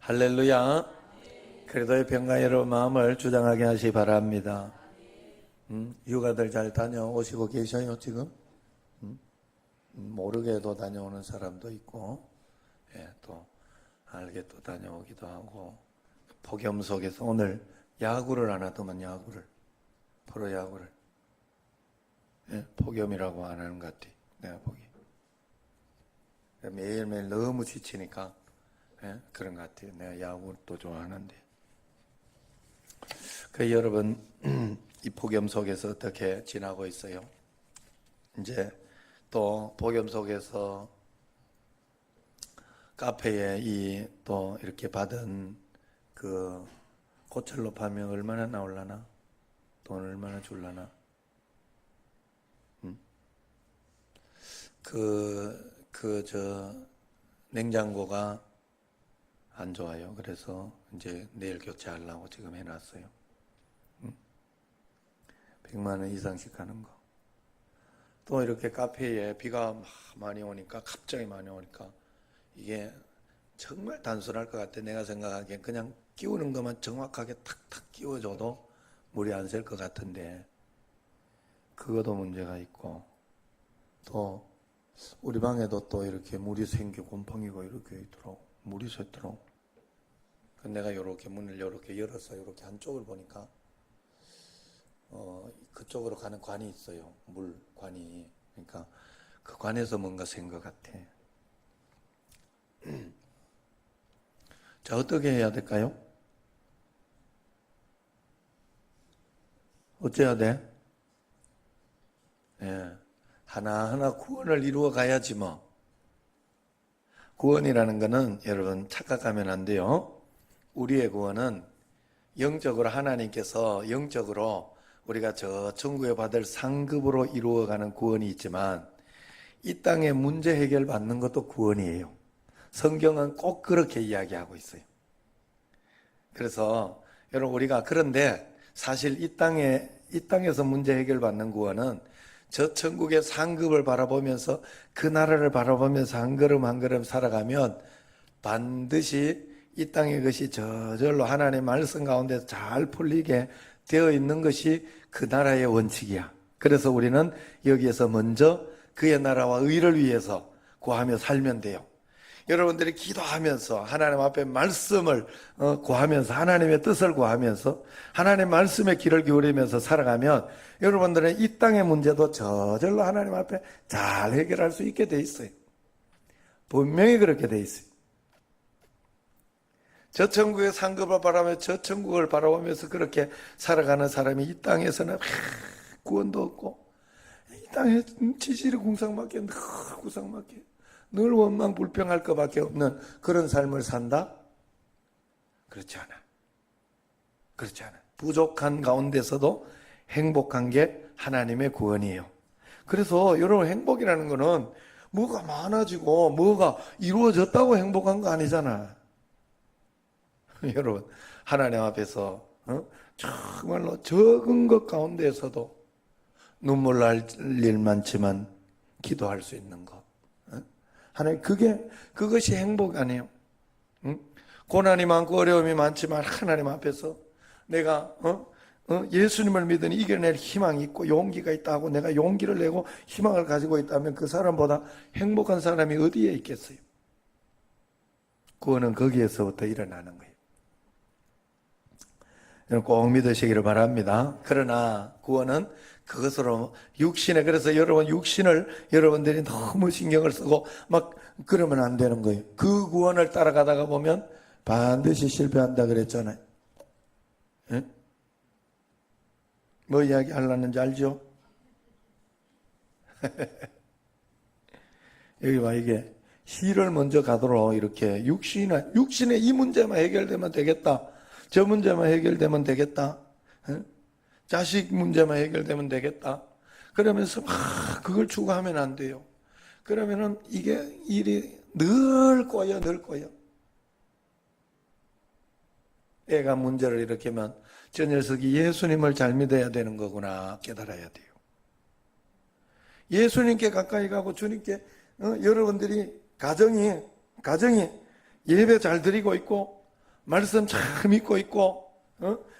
할렐루야. 그래도의 평강 여러분 마음을 주장하게 하시기 바랍니다. 휴가들 잘 다녀오시고 계셔요 지금? 모르게도 다녀오는 사람도 있고, 예, 또 알게 또 다녀오기도 하고. 폭염 속에서 오늘 야구를 안 하더만, 야구를, 프로야구를, 예, 폭염이라고 안 하는 것 같아 내가 보기. 매일매일 너무 지치니까, 예, 그런 것 같아요. 내가 야구도 좋아하는데. 그 여러분, 이 폭염 속에서 어떻게 지나고 있어요? 이제 또 폭염 속에서 카페에 또 이렇게 받은 그 고철로 파면 얼마나 나올라나? 돈 얼마나 줄라나? 냉장고가 안 좋아요. 그래서 이제 내일 교체하려고 지금 해놨어요. 100만 원 이상씩 하는 거. 또 이렇게 카페에 비가 많이 오니까, 갑자기 많이 오니까 이게 정말 단순할 것 같아. 내가 생각하기엔 그냥 끼우는 것만 정확하게 탁탁 끼워줘도 물이 안 셀 것 같은데, 그것도 문제가 있고, 또 우리 방에도 또 이렇게 물이 생기고 곰팡이가 이렇게 있더라고. 물이 샜더라고. 내가 이렇게 문을 이렇게 열어서 이렇게 한쪽을 보니까 그쪽으로 가는 관이 있어요. 물관이. 그러니까 그 관에서 뭔가 센 것 같아. 자, 어떻게 해야 될까요? 어째야 돼? 예, 하나하나 구원을 이루어 가야지 뭐. 구원이라는 거는 여러분 착각하면 안 돼요. 우리의 구원은 영적으로 하나님께서 영적으로 우리가 저 천국에 받을 상급으로 이루어가는 구원이 있지만, 이 땅에 문제 해결 받는 것도 구원이에요. 성경은 꼭 그렇게 이야기하고 있어요. 그래서 여러분, 우리가 그런데 사실 이 땅에서 문제 해결 받는 구원은 저 천국의 상급을 바라보면서, 그 나라를 바라보면서 한 걸음 한 걸음 살아가면 반드시 이 땅의 것이 저절로 하나님의 말씀 가운데 잘 풀리게 되어 있는 것이 그 나라의 원칙이야. 그래서 우리는 여기에서 먼저 그의 나라와 의를 위해서 구하며 살면 돼요. 여러분들이 기도하면서 하나님 앞에 말씀을 구하면서, 하나님의 뜻을 구하면서 하나님의 말씀에 귀를 기울이면서 살아가면 여러분들은 이 땅의 문제도 저절로 하나님 앞에 잘 해결할 수 있게 돼 있어요. 분명히 그렇게 돼 있어요. 저 천국의 상급을 바라며 저 천국을 바라보면서 그렇게 살아가는 사람이 이 땅에서는 구원도 없고, 이 땅에 지질이 궁상맞게, 늘 궁상맞게, 늘 원망 불평할 것밖에 없는 그런 삶을 산다? 그렇지 않아. 그렇지 않아. 부족한 가운데서도 행복한 게 하나님의 구원이에요. 그래서 여러분, 행복이라는 거는 뭐가 많아지고 뭐가 이루어졌다고 행복한 거 아니잖아. 여러분, 하나님 앞에서 정말로 적은 것 가운데에서도 눈물 날 일 많지만 기도할 수 있는 것, 하나님, 그것이 행복 아니에요. 고난이 많고 어려움이 많지만 하나님 앞에서 내가 예수님을 믿으니 이겨낼 희망이 있고 용기가 있다고 내가 용기를 내고 희망을 가지고 있다면 그 사람보다 행복한 사람이 어디에 있겠어요? 구원은 거기에서부터 일어나는 거예요. 여러분, 꼭 믿으시기를 바랍니다. 그러나 구원은 그것으로 그래서 여러분, 육신을 여러분들이 너무 신경을 쓰고 막 그러면 안 되는 거예요. 그 구원을 따라가다가 보면 반드시 실패한다 그랬잖아요. 예? 뭐 이야기 하려는지 알죠? 여기 봐, 이게 시를 먼저 가도록 이렇게 육신의 이 문제만 해결되면 되겠다, 저 문제만 해결되면 되겠다, 자식 문제만 해결되면 되겠다, 그러면서 막 그걸 추구하면 안 돼요. 그러면은 이게 일이 늘 꼬여. 애가 문제를 일으키면 저 녀석이 예수님을 잘 믿어야 되는 거구나 깨달아야 돼요. 예수님께 가까이 가고 주님께 여러분들이 가정이 예배 잘 드리고 있고 말씀 잘 믿고 있고,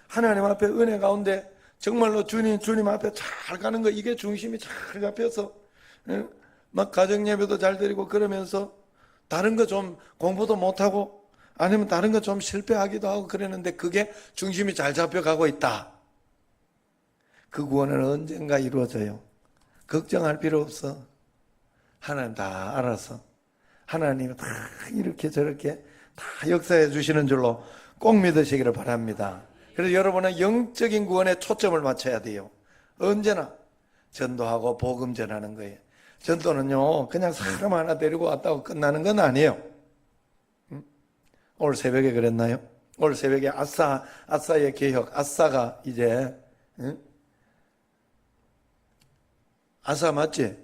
하나님 앞에 은혜 가운데 정말로 주님 앞에 잘 가는 거, 이게 중심이 잘 잡혀서, 막 가정 예배도 잘 드리고 그러면서 다른 거 좀 공부도 못하고 아니면 다른 거 좀 실패하기도 하고 그러는데 그게 중심이 잘 잡혀가고 있다. 그 구원은 언젠가 이루어져요. 걱정할 필요 없어. 하나님 다 알아서. 하나님이 다 이렇게 저렇게 다 역사해 주시는 줄로 꼭 믿으시기를 바랍니다. 그래서 여러분은 영적인 구원에 초점을 맞춰야 돼요. 언제나 전도하고 복음 전하는 거예요. 전도는요 그냥 사람 하나 데리고 왔다고 끝나는 건 아니에요. 오늘 새벽에 그랬나요? 오늘 새벽에 아싸의 개혁, 아싸가 이제 아싸 맞지?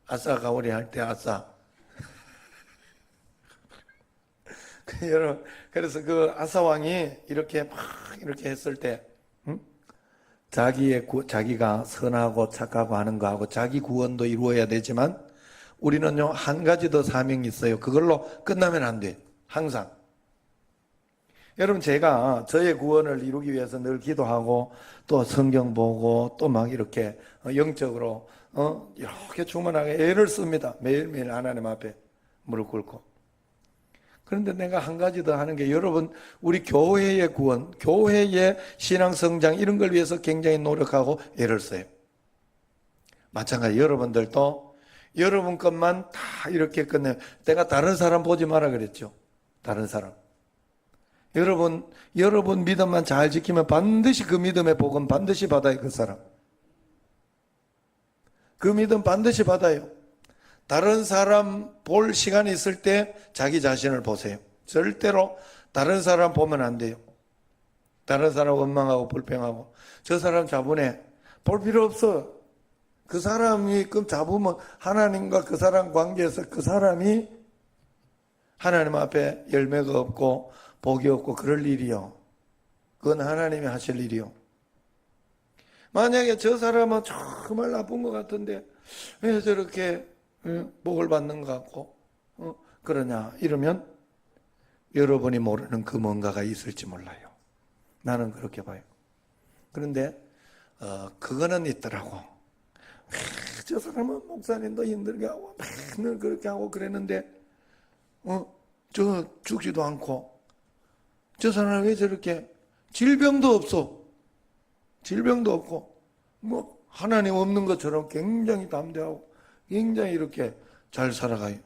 아싸가 우리 할 때 아싸. 여러분, 그래서 그 아싸 왕이 이렇게 막 이렇게 했을 때, 자기가 선하고 착하고 하는 거하고 자기 구원도 이루어야 되지만 우리는요 한 가지 더 사명이 있어요. 그걸로 끝나면 안 돼. 항상. 여러분, 제가 저의 구원을 이루기 위해서 늘 기도하고 또 성경 보고 또 막 이렇게 영적으로 이렇게 충만하게 애를 씁니다. 매일매일 하나님 앞에 무릎 꿇고. 그런데 내가 한 가지 더 하는 게, 여러분, 우리 교회의 구원, 교회의 신앙 성장 이런 걸 위해서 굉장히 노력하고 애를 써요. 마찬가지 여러분들도 여러분 것만 다 이렇게 끝내요. 내가 다른 사람 보지 마라 그랬죠. 다른 사람. 여러분 믿음만 잘 지키면 반드시 그 믿음의 복은 반드시 받아요. 그 사람. 그 믿음 반드시 받아요. 다른 사람 볼 시간이 있을 때 자기 자신을 보세요. 절대로 다른 사람 보면 안 돼요. 다른 사람 원망하고 불평하고 저 사람 자분해. 볼 필요 없어. 그 사람이 그 잡으면 하나님과 그 사람 관계에서 그 사람이 하나님 앞에 열매가 없고 복이 없고 그럴 일이요. 그건 하나님이 하실 일이요. 만약에 저 사람은 정말 나쁜 것 같은데 왜 저렇게 복을 받는 것 같고 그러냐 이러면 여러분이 모르는 그 뭔가가 있을지 몰라요. 나는 그렇게 봐요. 그런데 그거는 있더라고. 저 사람은 목사님도 힘들게 하고 맨날 그렇게 하고 그랬는데 저 죽지도 않고 저 사람은 왜 저렇게 질병도 없어. 질병도 없고 뭐 하나님 없는 것처럼 굉장히 담대하고 굉장히 이렇게 잘 살아가요.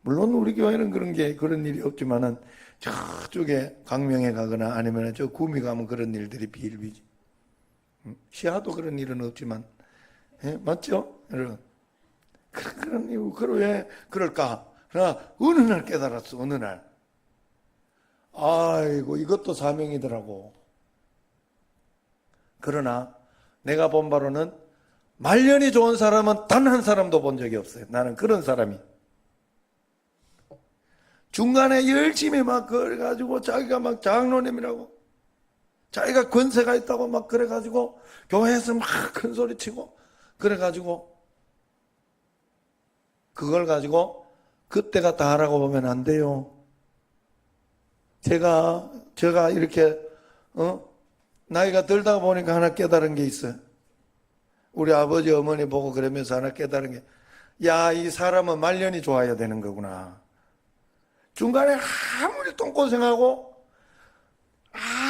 물론 우리 교회는 그런 일이 없지만은 저쪽에 광명에 가거나 아니면 저 구미 가면 그런 일들이 비일비지. 시아도 그런 일은 없지만, 맞죠? 여러분. 그런 이유, 왜 그럴까? 그러나 어느 날 깨달았어, 어느 날. 아이고, 이것도 사명이더라고. 그러나 내가 본 바로는 말년이 좋은 사람은 단 한 사람도 본 적이 없어요. 나는 그런 사람이. 중간에 열심히 막 그래가지고 자기가 막 장로님이라고 자기가 권세가 있다고 막 그래가지고 교회에서 막 큰 소리 치고 그래가지고 그걸 가지고 그때가 다라고 보면 안 돼요. 제가 이렇게 나이가 들다 보니까 하나 깨달은 게 있어요. 우리 아버지 어머니 보고 그러면서 하나 깨달은 게, 야, 이 사람은 말년이 좋아야 되는 거구나. 중간에 아무리 똥고생하고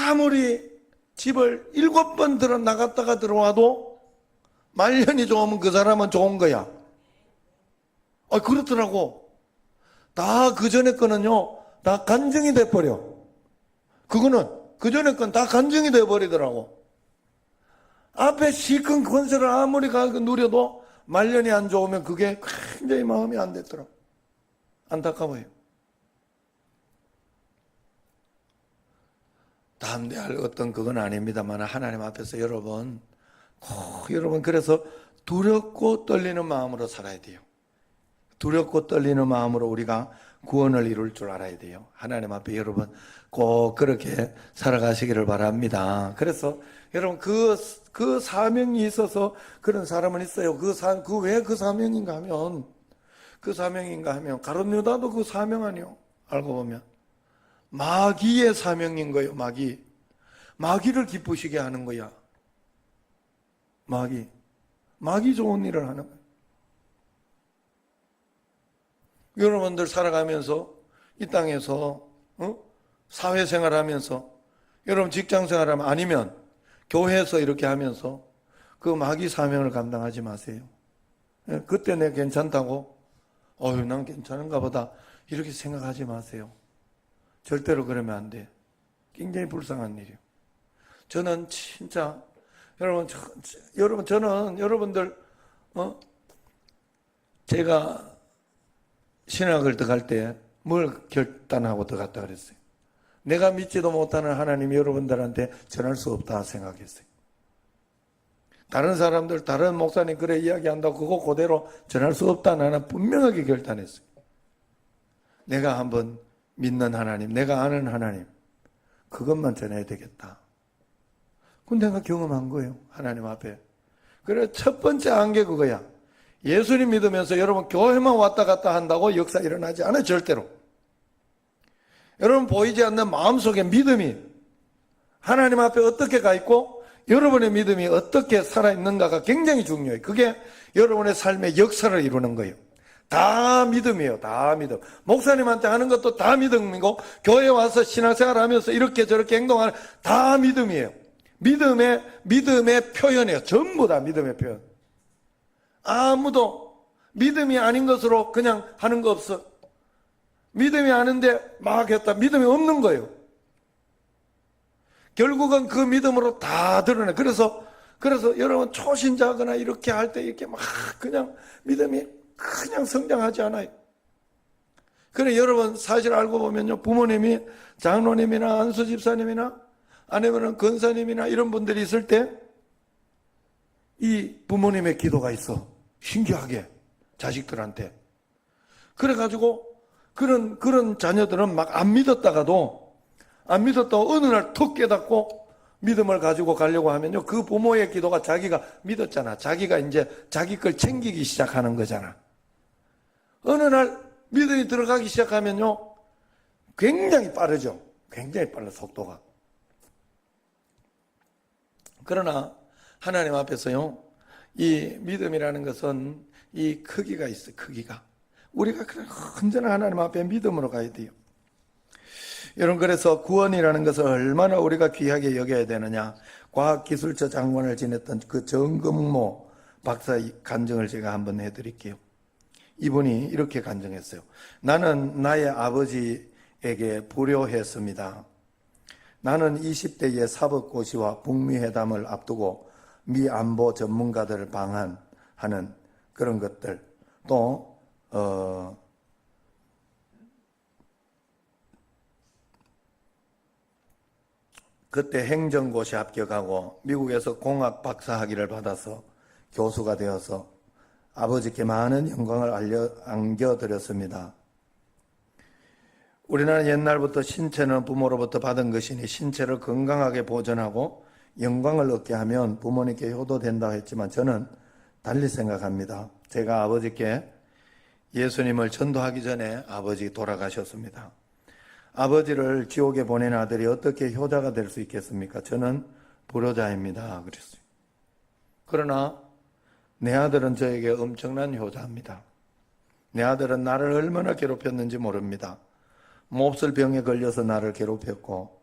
아무리 집을 7번 들어 나갔다가 들어와도 말년이 좋으면 그 사람은 좋은 거야. 그렇더라고. 다 그 전에 거는요, 다 간증이 돼버려. 그거는 그 전에 건 다 간증이 돼버리더라고. 앞에 시큰 권세를 아무리 누려도 말년이 안 좋으면 그게 굉장히 마음이 안 됐더라고. 안타까워요. 담대할 어떤 그건 아닙니다만 하나님 앞에서 여러분 그래서 두렵고 떨리는 마음으로 살아야 돼요. 두렵고 떨리는 마음으로 우리가 구원을 이룰 줄 알아야 돼요. 하나님 앞에 여러분 꼭 그렇게 살아가시기를 바랍니다. 그래서 여러분 그 사명이 있어서 그런 사람은 있어요. 왜 그 사명인가 하면 가룟유다도 그 사명 아니요. 알고 보면 마귀의 사명인 거예요. 마귀를 기쁘시게 하는 거야. 마귀 좋은 일을 하는 거예요. 여러분들 살아가면서 이 땅에서 사회생활하면서 여러분 직장생활하면 아니면 교회에서 이렇게 하면서 그 마귀 사명을 감당하지 마세요. 그때 내가 괜찮다고 난 괜찮은가 보다 이렇게 생각하지 마세요. 절대로 그러면 안 돼. 굉장히 불쌍한 일이에요. 저는 진짜 저는 여러분들 제가 신학을 들어갈 때 뭘 결단하고 들어갔다 그랬어요. 내가 믿지도 못하는 하나님이 여러분들한테 전할 수 없다 생각했어요. 다른 사람들, 다른 목사님 그래 이야기한다고 그거 그대로 전할 수 없다 나는 분명하게 결단했어요. 내가 한번 믿는 하나님, 내가 아는 하나님, 그것만 전해야 되겠다. 그건 내가 경험한 거예요. 하나님 앞에. 그래 첫 번째 안개 그거야. 예수님 믿으면서 여러분 교회만 왔다 갔다 한다고 역사 일어나지 않아요. 절대로. 여러분 보이지 않는 마음속의 믿음이 하나님 앞에 어떻게 가 있고 여러분의 믿음이 어떻게 살아있는가가 굉장히 중요해요. 그게 여러분의 삶의 역사를 이루는 거예요. 다 믿음이에요. 다 믿음. 목사님한테 하는 것도 다 믿음이고 교회 와서 신앙생활 하면서 이렇게 저렇게 행동하는 다 믿음이에요. 믿음의 표현이에요. 전부 다 믿음의 표현. 아무도 믿음이 아닌 것으로 그냥 하는 거 없어. 믿음이 아는데 막 했다. 믿음이 없는 거예요. 결국은 그 믿음으로 다 드러내. 그래서 여러분 초신자거나 이렇게 할 때 이렇게 막 그냥 믿음이 그냥 성장하지 않아요. 그래 여러분 사실 알고 보면요. 부모님이 장로님이나 안수 집사님이나 아니면 권사님이나 이런 분들이 있을 때 이 부모님의 기도가 있어. 신기하게 자식들한테. 그래가지고 그런 자녀들은 막 안 믿었다고 어느 날 툭 깨닫고 믿음을 가지고 가려고 하면요. 그 부모의 기도가 자기가 믿었잖아. 자기가 이제 자기 걸 챙기기 시작하는 거잖아. 어느 날 믿음이 들어가기 시작하면요. 굉장히 빠르죠. 굉장히 빨라 속도가. 그러나 하나님 앞에서요. 이 믿음이라는 것은 이 크기가 있어요. 크기가. 우리가 언제나 하나님 앞에 믿음으로 가야 돼요. 여러분 그래서 구원이라는 것을 얼마나 우리가 귀하게 여겨야 되느냐. 과학기술처 장관을 지냈던 그 정금모 박사의 간증을 제가 한번 해드릴게요. 이분이 이렇게 간증했어요. 나는 나의 아버지에게 불효했습니다. 나는 20대의 사법고시와 북미회담을 앞두고 미 안보 전문가들을 방한하는 그런 것들 또 그때 행정고시 합격하고 미국에서 공학 박사 학위를 받아서 교수가 되어서 아버지께 많은 영광을 안겨드렸습니다. 우리나라는 옛날부터 신체는 부모로부터 받은 것이니 신체를 건강하게 보존하고 영광을 얻게 하면 부모님께 효도된다고 했지만 저는 달리 생각합니다. 제가 아버지께 예수님을 전도하기 전에 아버지 돌아가셨습니다. 아버지를 지옥에 보낸 아들이 어떻게 효자가 될 수 있겠습니까? 저는 불효자입니다. 그랬어요. 그러나 내 아들은 저에게 엄청난 효자입니다. 내 아들은 나를 얼마나 괴롭혔는지 모릅니다. 몹쓸 병에 걸려서 나를 괴롭혔고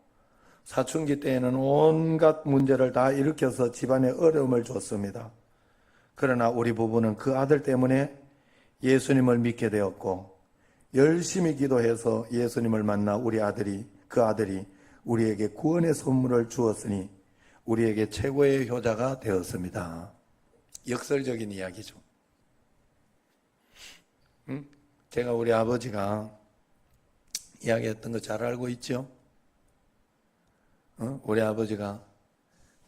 사춘기 때에는 온갖 문제를 다 일으켜서 집안에 어려움을 줬습니다. 그러나 우리 부부는 그 아들 때문에 예수님을 믿게 되었고 열심히 기도해서 예수님을 만나 그 아들이 우리에게 구원의 선물을 주었으니 우리에게 최고의 효자가 되었습니다. 역설적인 이야기죠. 제가 우리 아버지가 이야기했던 거 잘 알고 있죠? 우리 아버지가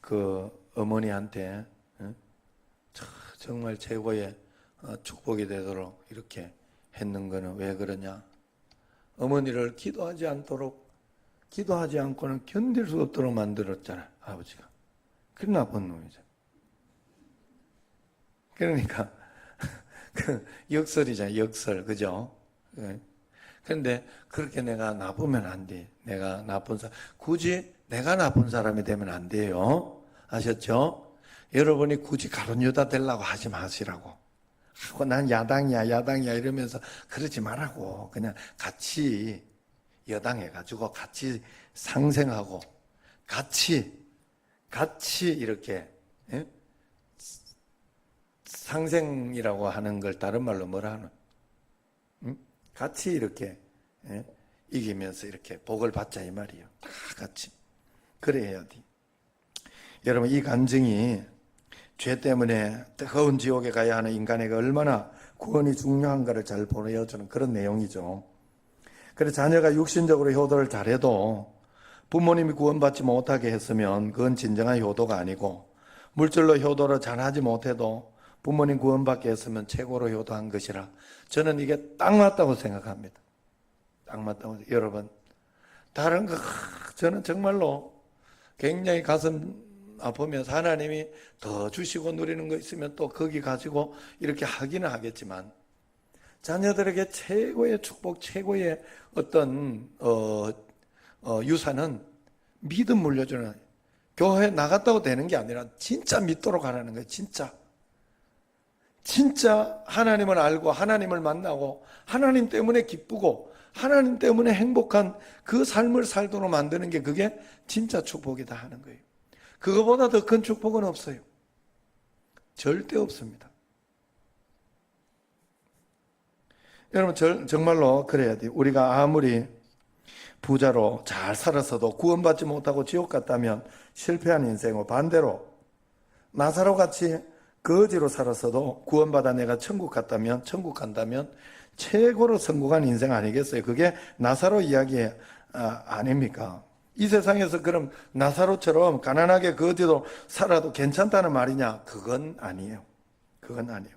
그 어머니한테 정말 최고의 축복이 되도록 이렇게 했는 거는 왜 그러냐? 어머니를 기도하지 않고는 견딜 수 없도록 만들었잖아, 아버지가. 그 나쁜 놈이죠. 그러니까 그 역설이잖아요, 역설, 그죠? 그런데 그렇게 내가 나쁘면 안 돼. 내가 나쁜 사람, 굳이 내가 나쁜 사람이 되면 안 돼요. 아셨죠? 여러분이 굳이 가룟 유다 되려고 하지 마시라고. 하고 난 야당이야 이러면서 그러지 말라고. 그냥 같이 여당해가지고 같이 상생하고 같이 이렇게, 예? 상생이라고 하는 걸 다른 말로 뭐라 하나? 같이 이렇게, 예? 이기면서 이렇게 복을 받자 이 말이에요. 다 같이. 그래야 돼. 여러분, 이 간증이 죄 때문에 뜨거운 지옥에 가야 하는 인간에게 얼마나 구원이 중요한가를 잘 보여주는 그런 내용이죠. 그래서 자녀가 육신적으로 효도를 잘해도 부모님이 구원받지 못하게 했으면 그건 진정한 효도가 아니고, 물질로 효도를 잘하지 못해도 부모님 구원받게 했으면 최고로 효도한 것이라 저는 이게 딱 맞다고 생각합니다. 딱 맞다고. 여러분, 다른 거 저는 정말로 굉장히 가슴 아프면서 하나님이 더 주시고 누리는 거 있으면 또 거기 가지고 이렇게 하기는 하겠지만, 자녀들에게 최고의 축복, 최고의 어떤 유산은 믿음 물려주는, 교회 나갔다고 되는 게 아니라 진짜 믿도록 하라는 거예요. 진짜 하나님을 알고 하나님을 만나고 하나님 때문에 기쁘고 하나님 때문에 행복한 그 삶을 살도록 만드는 게 그게 진짜 축복이다 하는 거예요. 그거보다 더 큰 축복은 없어요. 절대 없습니다. 여러분, 정말로 그래야 돼요. 우리가 아무리 부자로 잘 살았어도 구원받지 못하고 지옥 갔다면 실패한 인생이고, 반대로 나사로 같이 거지로 살았어도 구원받아 내가 천국 갔다면, 천국 간다면 최고로 성공한 인생 아니겠어요? 그게 나사로 이야기 아닙니까? 이 세상에서 그럼 나사로처럼 가난하게 거지로 살아도 괜찮다는 말이냐? 그건 아니에요. 그건 아니에요.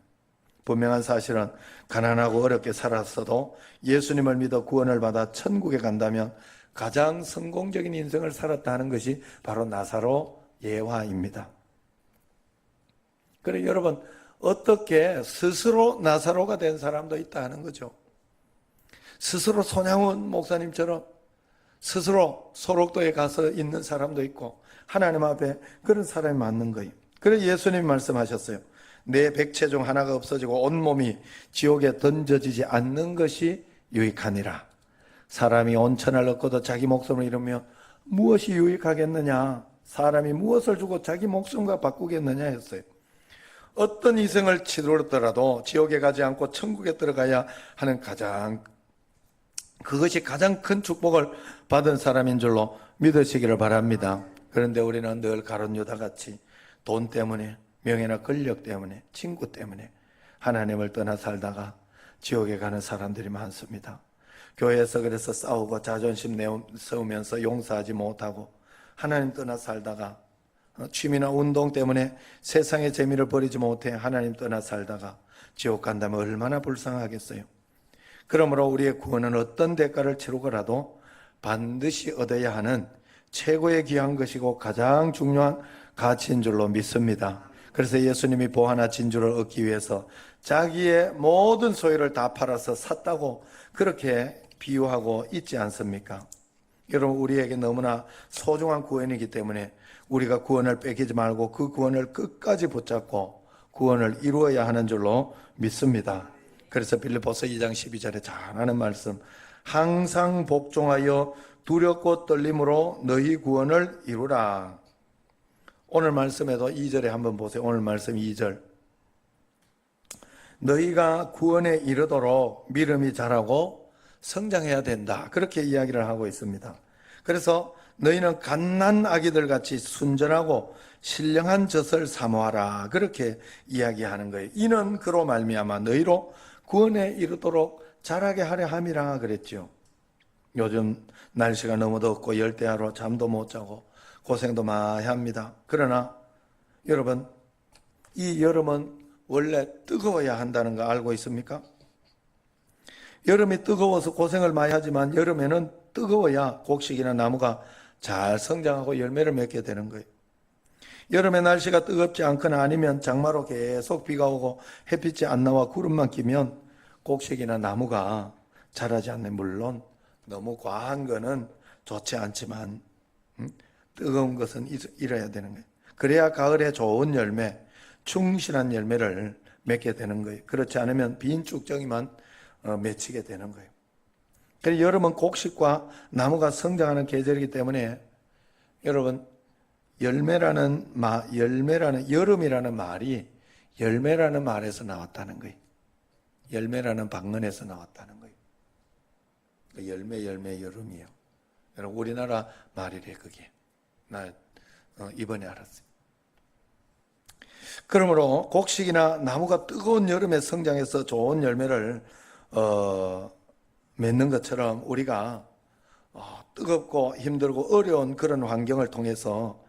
분명한 사실은 가난하고 어렵게 살았어도 예수님을 믿어 구원을 받아 천국에 간다면 가장 성공적인 인생을 살았다는 것이 바로 나사로 예화입니다. 그래, 여러분, 어떻게 스스로 나사로가 된 사람도 있다 하는 거죠. 스스로 손양훈 목사님처럼 스스로 소록도에 가서 있는 사람도 있고, 하나님 앞에 그런 사람이 맞는 거예요. 그래서 예수님이 말씀하셨어요. 내 백체 중 하나가 없어지고 온몸이 지옥에 던져지지 않는 것이 유익하니라. 사람이 온천을 얻고도 자기 목숨을 잃으면 무엇이 유익하겠느냐? 사람이 무엇을 주고 자기 목숨과 바꾸겠느냐 했어요. 어떤 희생을 치르더라도 지옥에 가지 않고 천국에 들어가야 하는 그것이 가장 큰 축복을 받은 사람인 줄로 믿으시기를 바랍니다. 그런데 우리는 늘 가룟 유다같이 돈 때문에, 명예나 권력 때문에, 친구 때문에 하나님을 떠나 살다가 지옥에 가는 사람들이 많습니다. 교회에서 그래서 싸우고 자존심 세우면서 용서하지 못하고 하나님 떠나 살다가, 취미나 운동 때문에 세상의 재미를 버리지 못해 하나님 떠나 살다가 지옥 간다면 얼마나 불쌍하겠어요. 그러므로 우리의 구원은 어떤 대가를 치르고라도 반드시 얻어야 하는 최고의 귀한 것이고 가장 중요한 가치인 줄로 믿습니다. 그래서 예수님이 보화나 진주를 얻기 위해서 자기의 모든 소유를 다 팔아서 샀다고 그렇게 비유하고 있지 않습니까? 여러분, 우리에게 너무나 소중한 구원이기 때문에 우리가 구원을 뺏기지 말고 그 구원을 끝까지 붙잡고 구원을 이루어야 하는 줄로 믿습니다. 그래서 빌립보서 2장 12절에 잘 하는 말씀, 항상 복종하여 두렵고 떨림으로 너희 구원을 이루라. 오늘 말씀에도 2절에 한번 보세요. 오늘 말씀 2절, 너희가 구원에 이르도록 믿음이 자라고 성장해야 된다, 그렇게 이야기를 하고 있습니다. 그래서 너희는 갓난 아기들 같이 순전하고 신령한 젖을 사모하라, 그렇게 이야기하는 거예요. 이는 그로 말미암아 너희로 구원에 이르도록 자라게 하려 함이라 그랬죠. 요즘 날씨가 너무 덥고 열대야로 잠도 못 자고 고생도 많이 합니다. 그러나 여러분, 이 여름은 원래 뜨거워야 한다는 거 알고 있습니까? 여름이 뜨거워서 고생을 많이 하지만 여름에는 뜨거워야 곡식이나 나무가 잘 성장하고 열매를 맺게 되는 거예요. 여름에 날씨가 뜨겁지 않거나 아니면 장마로 계속 비가 오고 햇빛이 안 나와 구름만 끼면 곡식이나 나무가 자라지 않는, 물론 너무 과한 거는 좋지 않지만 뜨거운 것은 잃어야 되는 거예요. 그래야 가을에 좋은 열매, 충실한 열매를 맺게 되는 거예요. 그렇지 않으면 빈 쭉정이만 맺히게 되는 거예요. 그래서 여름은 곡식과 나무가 성장하는 계절이기 때문에 여러분, 열매라는 여름이라는 말이 열매라는 말에서 나왔다는 거예요. 열매라는 방언에서 나왔다는 거예요. 열매 여름이에요. 여러분, 우리나라 말이래 그게. 나 이번에 알았어요. 그러므로 곡식이나 나무가 뜨거운 여름에 성장해서 좋은 열매를 맺는 것처럼 우리가 뜨겁고 힘들고 어려운 그런 환경을 통해서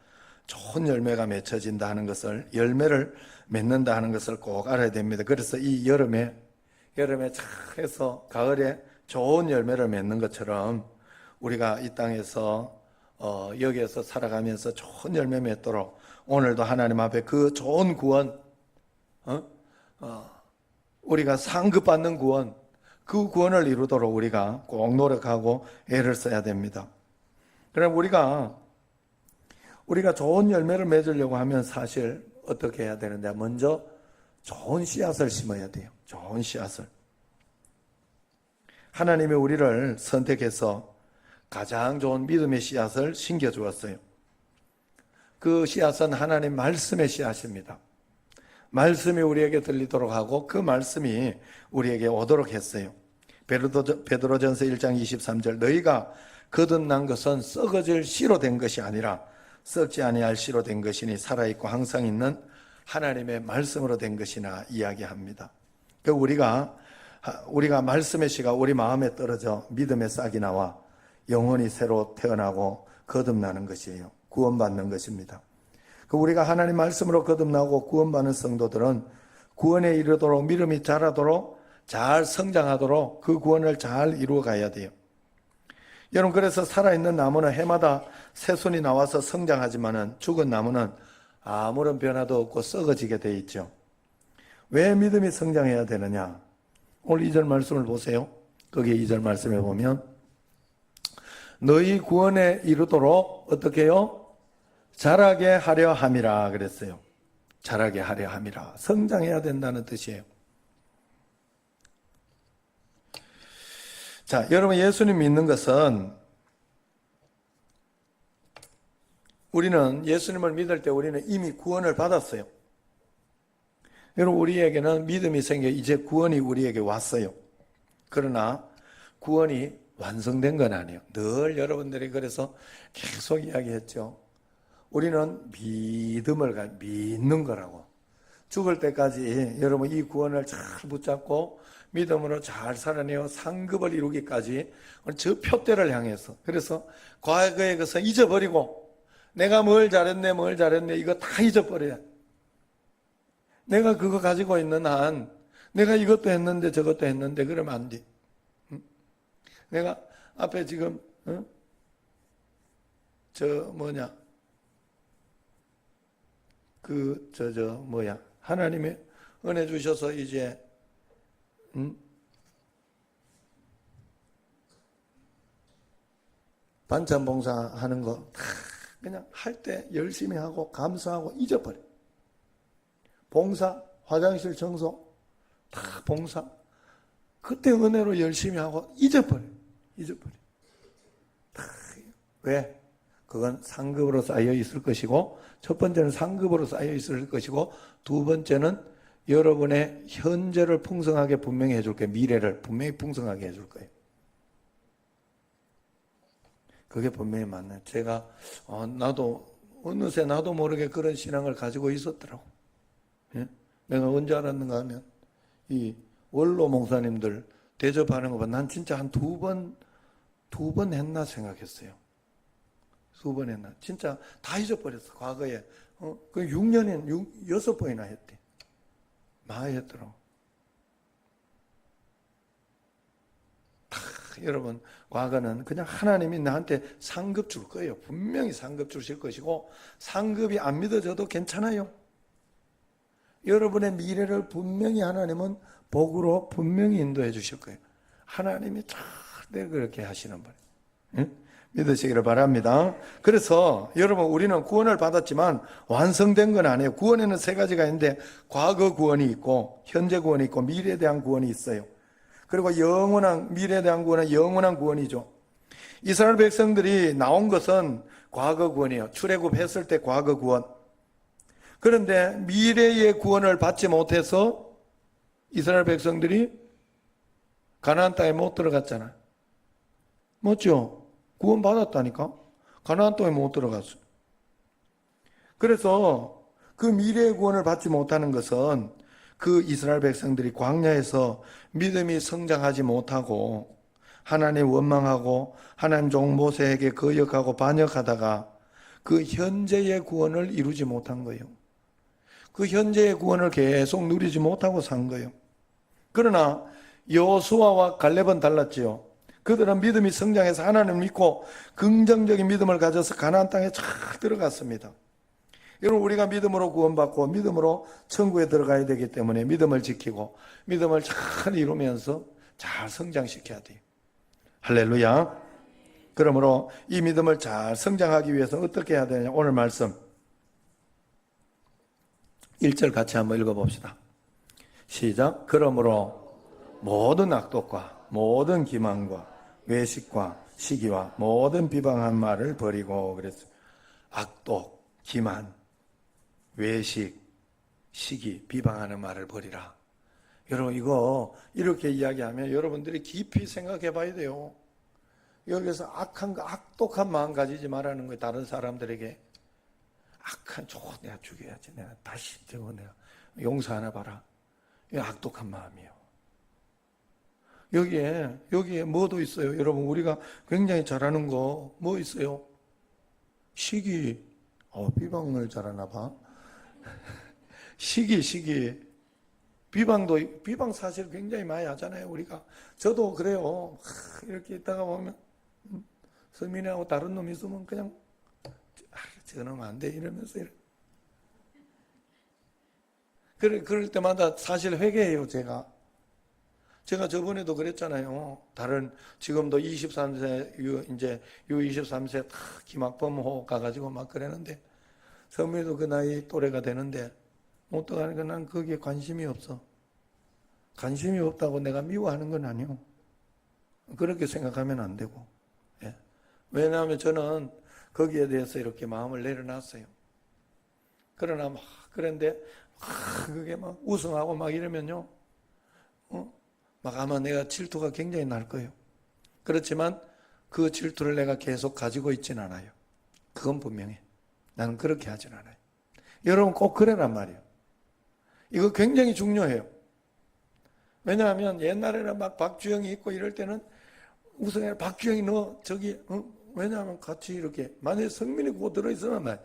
좋은 열매가 맺혀진다 하는 것을, 열매를 맺는다 하는 것을 꼭 알아야 됩니다. 그래서 이 여름에 잘 해서 가을에 좋은 열매를 맺는 것처럼 우리가 이 땅에서 여기에서 살아가면서 좋은 열매 맺도록 오늘도 하나님 앞에 그 좋은 구원, 우리가 상급받는 구원, 그 구원을 이루도록 우리가 꼭 노력하고 애를 써야 됩니다. 그럼 우리가 좋은 열매를 맺으려고 하면 사실 어떻게 해야 되는데, 먼저 좋은 씨앗을 심어야 돼요. 좋은 씨앗을. 하나님이 우리를 선택해서 가장 좋은 믿음의 씨앗을 심겨 주었어요. 그 씨앗은 하나님 말씀의 씨앗입니다. 말씀이 우리에게 들리도록 하고 그 말씀이 우리에게 오도록 했어요. 베드로전서 1장 23절, 너희가 거듭난 것은 썩어질 씨로 된 것이 아니라 썩지 아니할 씨로 된 것이니 살아있고 항상 있는 하나님의 말씀으로 된 것이나 이야기합니다. 우리가 말씀의 씨가 우리 마음에 떨어져 믿음의 싹이 나와 영혼이 새로 태어나고 거듭나는 것이에요. 구원받는 것입니다. 우리가 하나님 말씀으로 거듭나고 구원받는 성도들은 구원에 이르도록, 믿음이 자라도록, 잘 성장하도록 그 구원을 잘 이루어 가야 돼요. 여러분, 그래서 살아있는 나무는 해마다 새순이 나와서 성장하지만은 죽은 나무는 아무런 변화도 없고 썩어지게 돼 있죠. 왜 믿음이 성장해야 되느냐? 오늘 2절 말씀을 보세요. 거기에 2절 말씀에 보면 너희 구원에 이르도록 어떻게 해요? 자라게 하려 함이라 그랬어요. 자라게 하려 함이라. 성장해야 된다는 뜻이에요. 자, 여러분, 예수님 믿는 것은, 우리는 예수님을 믿을 때 우리는 이미 구원을 받았어요. 여러분, 우리에게는 믿음이 생겨 이제 구원이 우리에게 왔어요. 그러나 구원이 완성된 건 아니에요. 늘 여러분들이 그래서 계속 이야기했죠. 우리는 믿는 거라고. 죽을 때까지 여러분 이 구원을 잘 붙잡고 믿음으로 잘 살아내어 상급을 이루기까지 저 표대를 향해서, 그래서 과거의 것은 잊어버리고 내가 뭘 잘했네 이거 다 잊어버려야 돼. 내가 그거 가지고 있는 한 내가 이것도 했는데 저것도 했는데 그러면 안 돼. 내가 앞에 지금 하나님의 은혜 주셔서 이제 반찬 봉사하는 거 다 그냥 할 때 열심히 하고 감사하고 잊어버려. 봉사, 화장실 청소 다 봉사. 그때 은혜로 열심히 하고 잊어버려. 왜? 그건 상급으로 쌓여 있을 것이고, 첫 번째는 상급으로 쌓여 있을 것이고, 두 번째는 여러분의 현재를 풍성하게 분명히 해줄 거예요. 미래를 분명히 풍성하게 해줄 거예요. 그게 분명히 맞네. 제가 어느새 나도 모르게 그런 신앙을 가지고 있었더라고. 예? 내가 언제 알았는가 하면 이 원로 목사님들 대접하는 거 봐. 난 진짜 한 두 번 했나 생각했어요. 두 번 했나. 진짜 다 잊어버렸어. 과거에. 그 6년에 6번이나 했대. 많이 했더라고. 여러분, 과거는 그냥 하나님이 나한테 상급 줄 거예요. 분명히 상급 주실 것이고, 상급이 안 믿어져도 괜찮아요. 여러분의 미래를 분명히 하나님은 복으로 분명히 인도해 주실 거예요. 하나님이 절대 그렇게 하시는 분. 응? 믿으시기를 바랍니다. 그래서 여러분, 우리는 구원을 받았지만 완성된 건 아니에요. 구원에는 세 가지가 있는데, 과거 구원이 있고 현재 구원이 있고 미래에 대한 구원이 있어요. 그리고 미래에 대한 구원은 영원한 구원이죠. 이스라엘 백성들이 나온 것은 과거 구원이에요. 출애굽했을 때 과거 구원. 그런데 미래의 구원을 받지 못해서 이스라엘 백성들이 가나안 땅에 못 들어갔잖아요. 맞죠? 구원 받았다니까? 가나안 땅에 못 들어갔어요. 그래서 그 미래의 구원을 받지 못하는 것은 그 이스라엘 백성들이 광야에서 믿음이 성장하지 못하고 하나님 원망하고 하나님 종 모세에게 거역하고 반역하다가 그 현재의 구원을 이루지 못한 거예요. 그 현재의 구원을 계속 누리지 못하고 산 거예요. 그러나 여호수아와 갈렙은 달랐지요. 그들은 믿음이 성장해서 하나님을 믿고 긍정적인 믿음을 가져서 가나안 땅에 쫙 들어갔습니다. 여러분, 우리가 믿음으로 구원받고 믿음으로 천국에 들어가야 되기 때문에 믿음을 지키고 믿음을 잘 이루면서 잘 성장시켜야 돼요. 할렐루야. 그러므로 이 믿음을 잘 성장하기 위해서 어떻게 해야 되냐? 오늘 말씀 1절 같이 한번 읽어봅시다. 시작. 그러므로 모든 악독과 모든 기만과 외식과 시기와 모든 비방한 말을 버리고 그랬어요. 악독, 기만, 외식, 시기, 비방하는 말을 버리라. 여러분, 이거 이렇게 이야기하면 여러분들이 깊이 생각해 봐야 돼요. 여기서 악독한 마음 가지지 말라는 거예요. 다른 사람들에게 저거 내가 죽여야지, 내가 다시 저거 내가 용서하나 봐라. 이 악독한 마음이에요. 여기에 뭐도 있어요. 여러분, 우리가 굉장히 잘하는 거 뭐 있어요? 시기. 비방을 잘하나 봐. 시기. 비방 사실 굉장히 많이 하잖아요, 우리가. 저도 그래요. 이렇게 있다가 보면, 서민이하고 다른 놈이 있으면 그냥, 저놈 안 돼, 이러면서. 그럴 때마다 사실 회개해요, 제가 저번에도 그랬잖아요. 지금도 23세, 이제 U23세 기막범호 가가지고 막 그랬는데, 서민이도 그 나이 또래가 되는데, 어떡하니까 난 거기에 관심이 없어. 관심이 없다고 내가 미워하는 건 아니요. 그렇게 생각하면 안 되고. 예. 왜냐하면 저는 거기에 대해서 이렇게 마음을 내려놨어요. 그러나 그런데 그게 막 우승하고 막 이러면요. 막 아마 내가 질투가 굉장히 날 거예요. 그렇지만 그 질투를 내가 계속 가지고 있진 않아요. 그건 분명해. 나는 그렇게 하진 않아요. 여러분 꼭 그래란 말이에요. 이거 굉장히 중요해요. 왜냐하면 옛날에는 막 박주영이 있고 이럴 때는 우승해, 박주영이 너 저기 왜냐하면 같이 이렇게 만약에 성민이 곧 들어있으면 막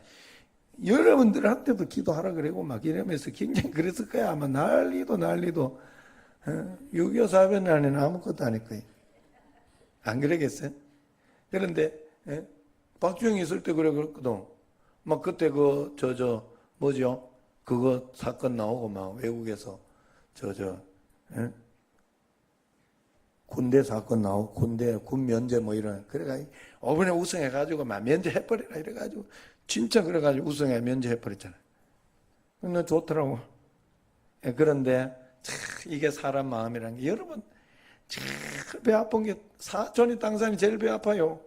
여러분들한테도 기도하라 그러고 막 이러면서 굉장히 그랬을 거야. 아마 난리도 6.25 사변 안에는 아무것도 아닐 거예요. 안 그러겠어요? 그런데 박주영이 있을 때 그랬거든. 막 그때 뭐죠? 그거 사건 나오고 막 외국에서 군대 사건 나오고 군 면제 뭐 이런 그래가지고 이번에 우승해가지고 막 면제해버리라 이래가지고 진짜 그래가지고 우승해 면제해버렸잖아요. 근데 좋더라고. 그런데 이게 사람 마음이라는 게 여러분 제일 배 아픈 게 사촌이 땅 사람이 제일 배 아파요.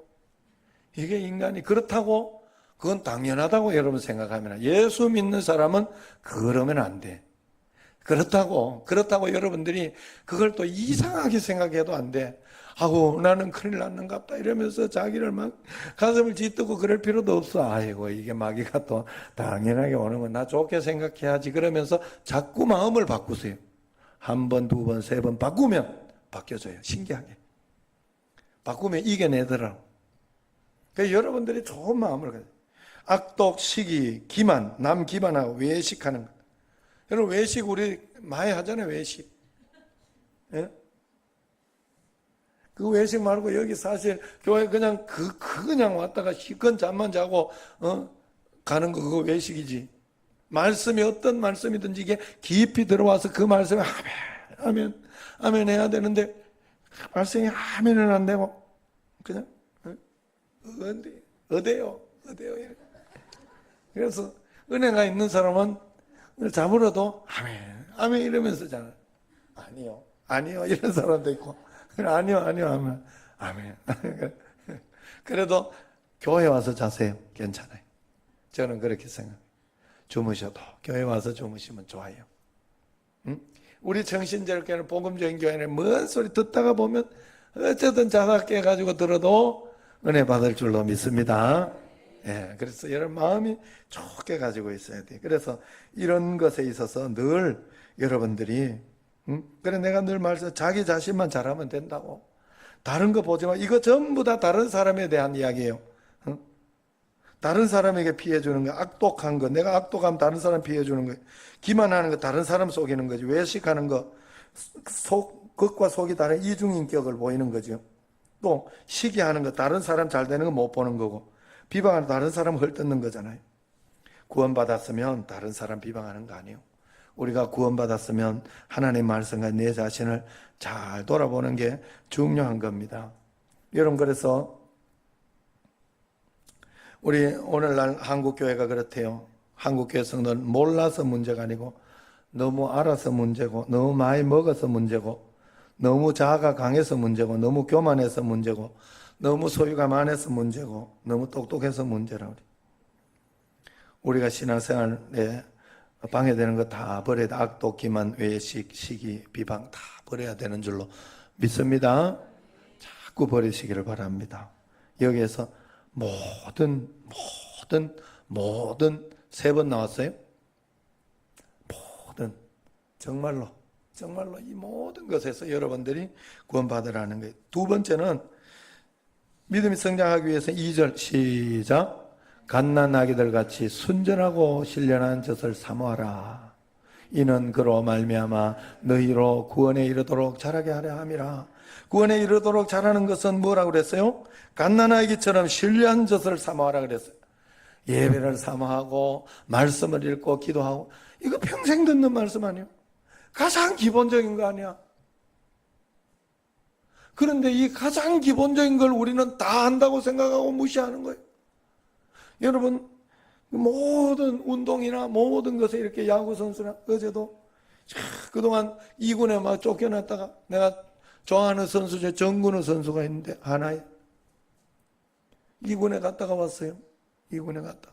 이게 인간이 그렇다고 그건 당연하다고 여러분 생각하면 예수 믿는 사람은 그러면 안 돼. 그렇다고 여러분들이 그걸 또 이상하게 생각해도 안 돼. 아고 나는 큰일 났는갑다 이러면서 자기를 막 가슴을 짓뜨고 그럴 필요도 없어. 아이고 이게 마귀가 또 당연하게 오는 건 나 좋게 생각해야지 그러면서 자꾸 마음을 바꾸세요. 한 번, 두 번, 세 번 바꾸면 바뀌어져요. 신기하게. 바꾸면 이겨내더라고. 그러니까 여러분들이 좋은 마음을 가져요. 악독, 시기, 기만, 남 기만하고 외식하는 것. 여러분 외식 우리 많이 하잖아요. 외식. 예? 그 외식 말고 여기 사실 교회 그냥 그냥 왔다가 시건 잠만 자고 가는 거 그거 외식이지. 말씀이 어떤 말씀이든지 이게 깊이 들어와서 그 말씀에 아멘 해야 되는데 말씀이 아멘은 안 되고 그냥 어때요? 이렇게. 그래서 은혜가 있는 사람은 잡으러도 아멘 이러면서 잖아. 아니요 이런 사람도 있고 아니요 하면 아멘. 그래도 교회 와서 자세요. 괜찮아요. 저는 그렇게 생각해요. 주무셔도 교회 와서 주무시면 좋아요. 응? 우리 정신제일교회는 복음적인 교회는 뭔 소리 듣다가 보면 어쨌든 자다 깨가지고 들어도 은혜 받을 줄로 믿습니다. 예, 그래서 여러분 마음이 좋게 가지고 있어야 돼요. 그래서 이런 것에 있어서 늘 여러분들이 그래 내가 늘 말씀 자기 자신만 잘하면 된다고. 다른 거 보지 마. 이거 전부 다 다른 사람에 대한 이야기예요. 다른 사람에게 피해 주는 거, 악독한 거, 내가 악독하면 다른 사람 피해 주는 거, 기만하는 거, 다른 사람 속이는 거지. 외식하는 거, 겉과 속이 다른 이중인격을 보이는 거죠. 또 시기하는 거, 다른 사람 잘 되는 거 못 보는 거고, 비방하는 다른 사람 헐뜯는 거잖아요. 구원받았으면 다른 사람 비방하는 거 아니에요. 우리가 구원받았으면 하나님 말씀과 내 자신을 잘 돌아보는 게 중요한 겁니다. 여러분, 그래서 우리 오늘날 한국교회가 그렇대요. 한국교회 성도는 몰라서 문제가 아니고 너무 알아서 문제고, 너무 많이 먹어서 문제고, 너무 자아가 강해서 문제고, 너무 교만해서 문제고, 너무 소유가 많아서 문제고, 너무 똑똑해서 문제라고 그래요. 우리가 신앙생활에 방해되는 거 다 버려야 돼. 악독, 기만, 외식, 시기, 비방 다 버려야 되는 줄로 믿습니다. 자꾸 버리시기를 바랍니다. 여기에서 모든 세 번 나왔어요. 모든 정말로 이 모든 것에서 여러분들이 구원받으라는 거예요. 두 번째는 믿음이 성장하기 위해서 2절 시작. 갓난아기들 같이 순전하고 신령한 젖을 사모하라. 이는 그로 말미암아 너희로 구원에 이르도록 자라게 하려 함이라. 구원에 이르도록 자라는 것은 뭐라고 그랬어요? 갓난아기처럼 신령한 젖을 사모하라 그랬어요. 예배를 사모하고 말씀을 읽고 기도하고, 이거 평생 듣는 말씀 아니에요? 가장 기본적인 거 아니야? 그런데 이 가장 기본적인 걸 우리는 다 한다고 생각하고 무시하는 거예요. 여러분, 모든 운동이나 모든 것에 이렇게 야구선수나, 어제도 그동안 2군에 막 쫓겨났다가 내가 좋아하는 선수 중에 정근우 선수가 있는데 하나에 2군에 갔다가 왔어요. 2군에 갔다.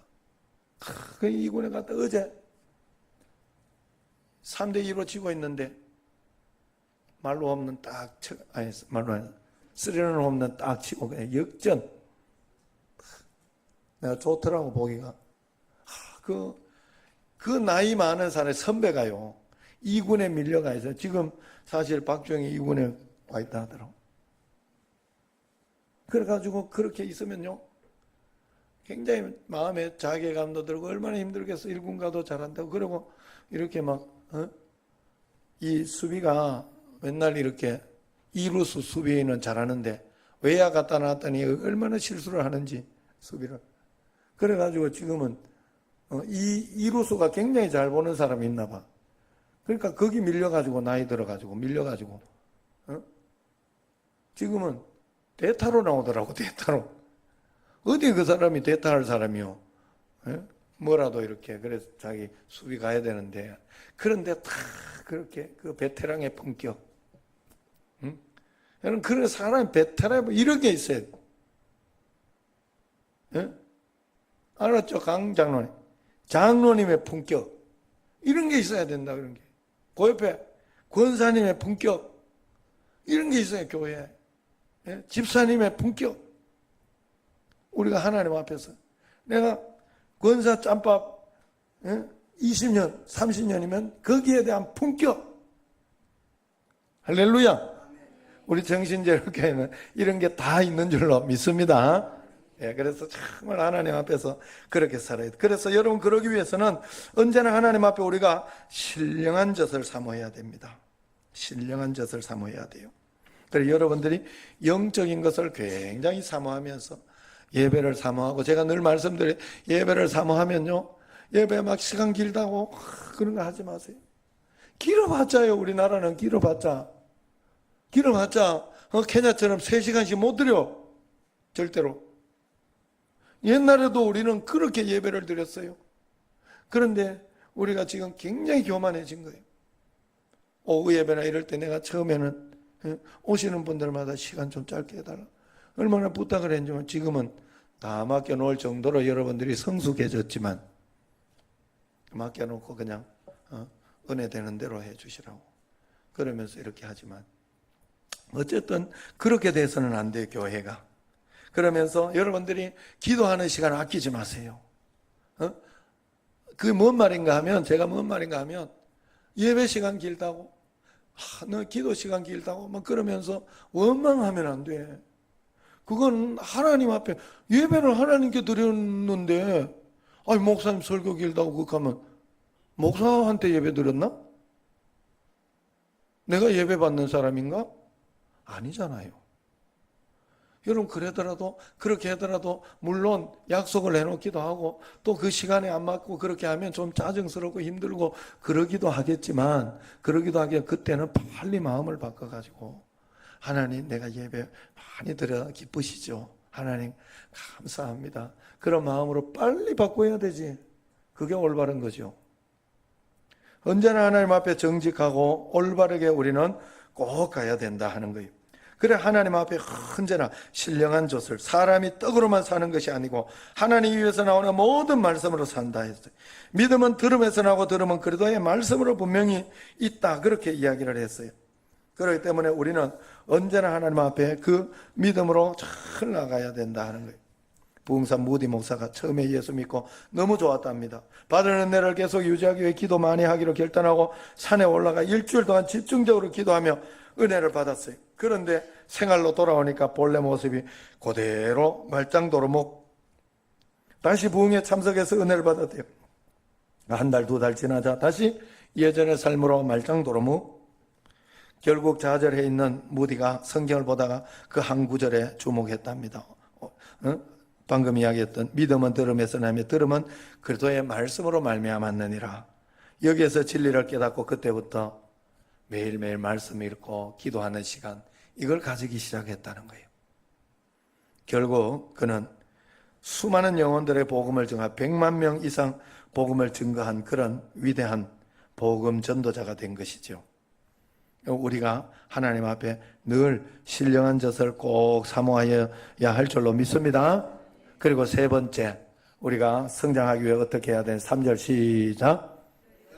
그 2군에 갔다 어제 3대2로 지고 있는데 말로 없는 딱 쳐, 아니 말로 아니 쓰리런 없는 딱 치고 그냥 역전. 내가 좋더라고 보기가. 그 나이 많은 사람의 선배가요 2군에 밀려가 있어요. 지금 사실 박주영이 2군에 와 있다 하더라고. 그래가지고 그렇게 있으면요 굉장히 마음에 자괴감도 들고 얼마나 힘들겠어. 1군 가도 잘한다고. 그리고 이렇게 막 이 수비가 맨날 이렇게 이루수 수비는 잘하는데 외야 갖다 놨더니 얼마나 실수를 하는지 수비를. 그래가지고 지금은 이루수가 굉장히 잘 보는 사람이 있나 봐. 그러니까 거기 밀려가지고 나이 들어가지고 밀려가지고 지금은 대타로 나오더라고. 대타로. 어디 그 사람이 대타할 사람이요. 뭐라도 이렇게 그래서 자기 수비 가야 되는데 그런데 다 그렇게 그 베테랑의 품격. 여러분 그런 사람이 베테랑 이런 게 있어야 돼. 알았죠? 강 장로님. 장로님의 품격. 이런 게 있어야 된다, 그런 게. 그 옆에 권사님의 품격. 이런 게 있어요, 교회에. 집사님의 품격. 우리가 하나님 앞에서. 내가 권사 짬밥 20년, 30년이면 거기에 대한 품격. 할렐루야. 우리 정신제일교회는 이런 게 다 있는 줄로 믿습니다. 그래서 정말 하나님 앞에서 그렇게 살아야 돼. 그래서 여러분 그러기 위해서는 언제나 하나님 앞에 우리가 신령한 젖을 사모해야 됩니다. 신령한 젖을 사모해야 돼요. 그래서 여러분들이 영적인 것을 굉장히 사모하면서 예배를 사모하고, 제가 늘 말씀드려요. 예배를 사모하면요 예배 막 시간 길다고 그런 거 하지 마세요. 길어봤자요. 우리나라는 길어봤자 케냐처럼 3시간씩 못 드려. 절대로. 옛날에도 우리는 그렇게 예배를 드렸어요. 그런데 우리가 지금 굉장히 교만해진 거예요. 오후 예배나 이럴 때 내가 처음에는 오시는 분들마다 시간 좀 짧게 해달라. 얼마나 부탁을 했지만 지금은 다 맡겨놓을 정도로 여러분들이 성숙해졌지만 맡겨놓고 그냥 은혜 되는 대로 해주시라고 그러면서 이렇게 하지만 어쨌든 그렇게 돼서는 안 돼요. 교회가. 그러면서 여러분들이 기도하는 시간 아끼지 마세요. 그게 뭔 말인가 하면 제가 뭔 말인가 하면 예배 시간 길다고 너 기도 시간 길다고 막 그러면서 원망하면 안 돼. 그건 하나님 앞에 예배를 하나님께 드렸는데 아니 목사님 설교 길다고 그렇게 하면 목사한테 예배 드렸나? 내가 예배 받는 사람인가? 아니잖아요. 여러분 그러더라도 그렇게 하더라도 물론 약속을 해놓기도 하고 또 그 시간에 안 맞고 그렇게 하면 좀 짜증스럽고 힘들고 그러기도 하겠지만 그때는 빨리 마음을 바꿔가지고 하나님 내가 예배 많이 드려 기쁘시죠? 하나님 감사합니다. 그런 마음으로 빨리 바꿔야 되지. 그게 올바른 거죠. 언제나 하나님 앞에 정직하고 올바르게 우리는 꼭 가야 된다 하는 거예요. 그래 하나님 앞에 언제나 신령한 젖을 사람이 떡으로만 사는 것이 아니고 하나님 입에서 나오는 모든 말씀으로 산다 했어요. 믿음은 들음에서 나오고 들음은 그리도의 말씀으로 분명히 있다 그렇게 이야기를 했어요. 그렇기 때문에 우리는 언제나 하나님 앞에 그 믿음으로 잘 나가야 된다 하는 거예요. 부흥산 무디 목사가 처음에 예수 믿고 너무 좋았답니다. 받은 은혜를 계속 유지하기 위해 기도 많이 하기로 결단하고 산에 올라가 일주일 동안 집중적으로 기도하며 은혜를 받았어요. 그런데 생활로 돌아오니까 본래 모습이 그대로 말짱도루묵 다시 부흥에 참석해서 은혜를 받았대요. 한 달, 2달 지나자 다시 예전의 삶으로 말짱도루묵. 결국 좌절해 있는 무디가 성경을 보다가 그 한 구절에 주목했답니다. 방금 이야기했던 믿음은 들음에서 나며 들음은 그리스도의 말씀으로 말미암았느니라. 여기에서 진리를 깨닫고 그때부터 매일매일 말씀 읽고 기도하는 시간 이걸 가지기 시작했다는 거예요. 결국 그는 수많은 영혼들의 복음을 증하 100만 명 이상 복음을 증거한 그런 위대한 복음 전도자가 된 것이죠. 우리가 하나님 앞에 늘 신령한 젖을 꼭 사모하여야 할 줄로 믿습니다. 그리고 세 번째 우리가 성장하기 위해 어떻게 해야 되는 3절 시작.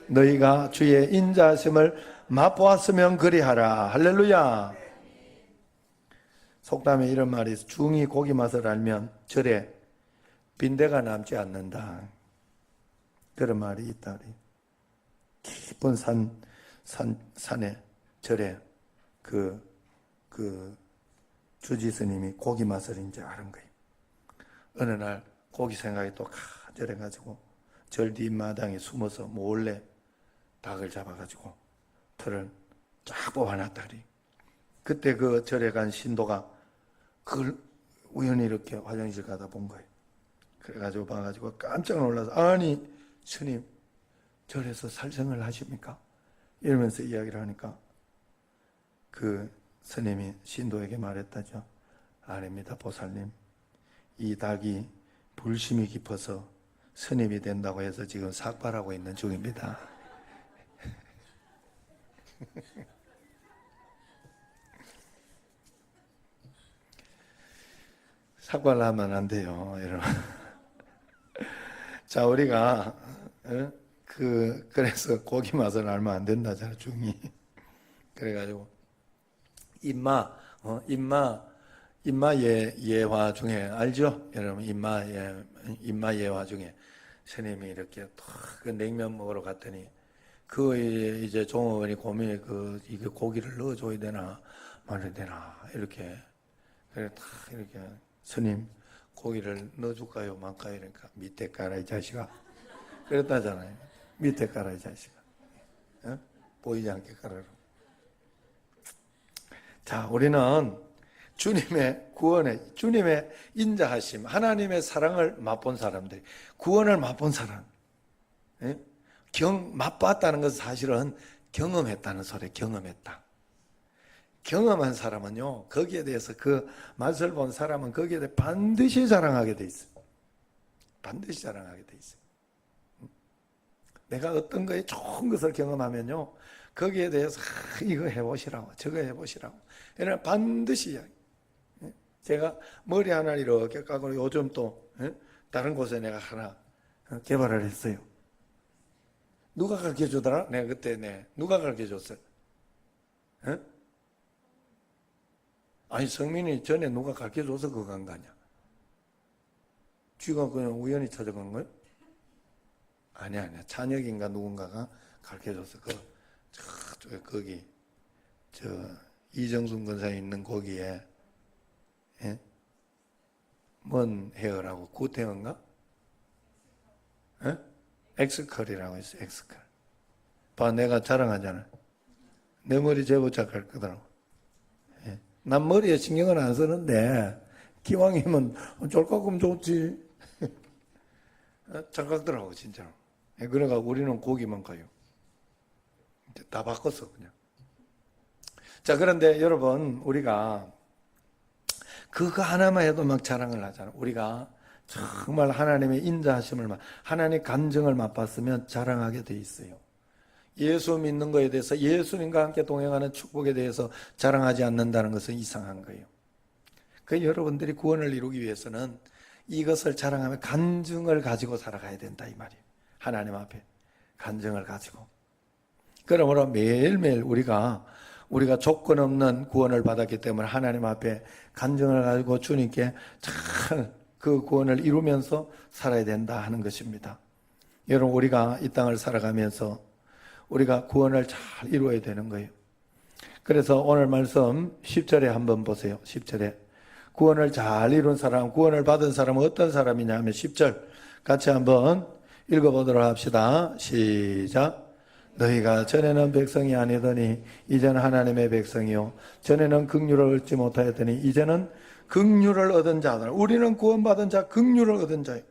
너희가 주의 인자하심을 맛보았으면 그리하라. 할렐루야. 속담에 이런 말이 있어. 중이 고기 맛을 알면 절에 빈대가 남지 않는다. 그런 말이 있다. 깊은 산에 절에 그 주지스님이 고기 맛을 이제 아는 거예요. 어느 날 고기 생각이 또 간절해가지고 절 뒷마당에 숨어서 몰래 닭을 잡아가지고 털을 쫙 뽑아놨다 그래. 그때 그 절에 간 신도가 그걸 우연히 이렇게 화장실 가다 본 거예요. 그래가지고 봐가지고 깜짝 놀라서 아니 스님 절에서 살생을 하십니까? 이러면서 이야기를 하니까 그 스님이 신도에게 말했다죠. 아닙니다 보살님. 이 닭이 불심이 깊어서 스님이 된다고 해서 지금 삭발하고 있는 중입니다. 삭발하면 안 돼요, 여러분. 자, 우리가 그래서 고기 맛을 알면 안 된다잖아, 중이. 그래가지고 인마 예화 중에 알죠, 여러분? 인마 예화 중에 스님이 이렇게 그 냉면 먹으러 갔더니 그 이제 종업원이 고민해 이게 고기를 넣어줘야 되나 말아야 되나 이렇게 그래 딱 이렇게 스님 고기를 넣어줄까요 말까요 이러니까 밑에 깔아 이 자식아 그랬다잖아요. 밑에 깔아 이 자식아. 보이지 않게 깔아라. 자, 우리는 주님의 구원에 주님의 인자하심 하나님의 사랑을 맛본 사람들 구원을 맛본 사람 맛봤다는 것은 사실은 경험했다는 소리 경험했다. 경험한 사람은요, 거기에 대해서 그 맛을 본 사람은 거기에 대해 반드시 자랑하게 돼 있어요. 반드시 자랑하게 돼 있어요. 내가 어떤 거에 좋은 것을 경험하면요, 거기에 대해서 이거 해보시라고, 저거 해보시라고. 이런 반드시 이야기. 제가 머리 하나 이렇게 까고 요즘 또 다른 곳에 내가 하나 개발을 했어요. 누가 가르쳐 주더라? 내가 그때 누가 가르쳐 줬어요? 아니 성민이 전에 누가 가르쳐 줘서 그거 간 거 아니야? 쥐가 그냥 우연히 찾아간 거예요? 아니야. 찬혁인가 누군가가 가르쳐 줬어. 저쪽에 거기 이정순 권사에 있는 거기에 뭔 헤어라고 굿헤어인가? 엑스컬이라고 있어. 엑스컬. 봐, 내가 자랑하잖아. 내 머리 제보짝 할 거더라고. 난 머리에 신경을 안 쓰는데 기왕이면 쫄깎으면 좋지. 착각더라고 진짜로. 그래가 우리는 고기만 가요. 다 바꿨어 그냥. 자, 그런데 여러분, 우리가 그거 하나만 해도 막 자랑을 하잖아. 우리가 정말 하나님의 인자하심을, 하나님의 간증을 맛봤으면 자랑하게 돼 있어요. 예수 믿는 거에 대해서, 예수님과 함께 동행하는 축복에 대해서 자랑하지 않는다는 것은 이상한 거예요. 그 여러분들이 구원을 이루기 위해서는 이것을 자랑하며 간증을 가지고 살아가야 된다 이 말이에요. 하나님 앞에 간증을 가지고. 그러므로 매일매일 우리가 조건 없는 구원을 받았기 때문에 하나님 앞에 간증을 가지고 주님께 잘 그 구원을 이루면서 살아야 된다 하는 것입니다. 여러분, 우리가 이 땅을 살아가면서 우리가 구원을 잘 이루어야 되는 거예요. 그래서 오늘 말씀 10절에 한번 보세요. 10절에 구원을 잘 이룬 사람, 구원을 받은 사람은 어떤 사람이냐 하면 10절 같이 한번 읽어보도록 합시다. 시작. 너희가 전에는 백성이 아니더니 이제는 하나님의 백성이요 전에는 긍휼을 얻지 못하였더니 이제는 긍휼을 얻은 자들. 우리는 구원받은 자, 긍휼을 얻은 자예요.